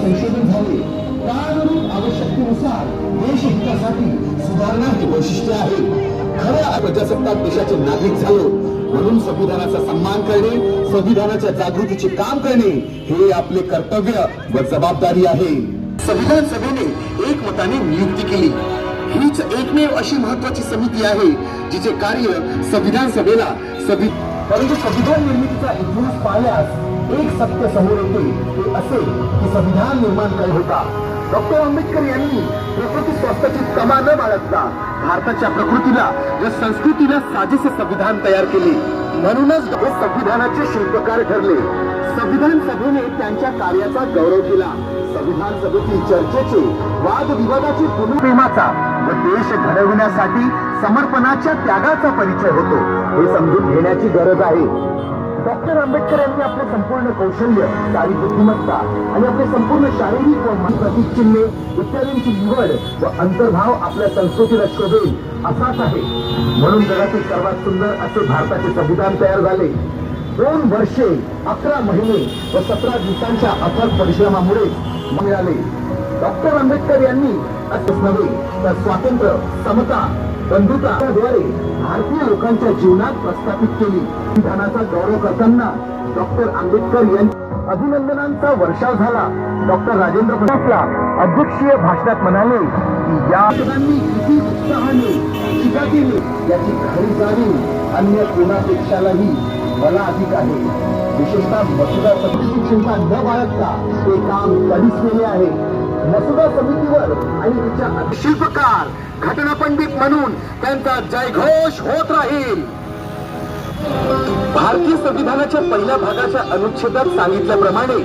संशोधन झाले, काळानुरूप आवश्यकतेनुसार देशहितासाठी सुधारणा हे वैशिष्ट्य आहे. खऱ्या प्रजासत्ताक देशाचे नागरिक झालो म्हणून संविधानाचा सन्मान करणे, संविधानाच्या जागृतीचे काम करणे हे आपले कर्तव्य व जबाबदारी आहे. संविधान सभेने एकमताने नियुक्ती केली. हीच एकमेव अशी महत्वाची समिती आहे जिचे कार्य संविधान सभेला परंतु संविधान निर्मितीचा इतिहास पाहिल्यास एक सत्य समोर येते, ते असे की संविधान निर्माण करत होता डॉक्टर आंबेडकर यांनी प्रकृती स्वास्थ्याची तमा न बाळगता भारताच्या प्रकृतीला व संस्कृतीला साजेसे संविधान तयार केले. म्हणूनच हे संविधानाचे शिल्पकार ठरले. संविधान सभेने त्यांच्या कार्याचा गौरव केला. संविधान सभेतील चर्चेचे, वादविवादाचे, पुनर्प्रेमाचा व देश घडविण्यासाठी समर्पणाच्या त्यागाचा परिचय होतो हे समजून घेण्याची गरज आहे. डॉक्टर आंबेडकर यांनी आपले संपूर्ण कौशल्य, सारी बुद्धिमत्ता आणि आपले संपूर्ण शारीरिक व मानसिक प्रतिचिन्हे इत्यादींची निवड व अंतर्भाव आपल्या संस्कृतीला शोधेल असाच आहे. म्हणून जगातील सर्वात सुंदर असे भारताचे संविधान तयार झाले. 2 वर्षे 11 महिने व 17 दिवसांच्या अथक परिश्रमामुळे मिळाले. डॉक्टर आंबेडकर यांनी असंच नव्हे तर स्वातंत्र्य, समता, बंधुताद्वारे भारतीय लोकांच्या जीवनात प्रस्थापित केली. संविधानाचा गौरव करताना डॉक्टर आंबेडकर यांच्या अभिनंदनांचा वर्षाव झाला. डॉक्टर राजेंद्र प्रसादला अध्यक्षीय भाषणात म्हणाले की या जगांनी किती उत्साहाने टीका केली याची खरी जाणीव अन्य कोणापेक्षाही मला अधिक आहे. विशेषतः मसुदा समितीची चिंता न बाळगता ते काम कधीच केले आहे. मसुदा समितीवर आणि तिच्या शिल्पकार, घटनापंडित म्हणून त्यांचा जयघोष होत राहील. भारतीय संविधानाच्या पहिल्या भागाच्या अनुच्छेदात सांगितल्याप्रमाणे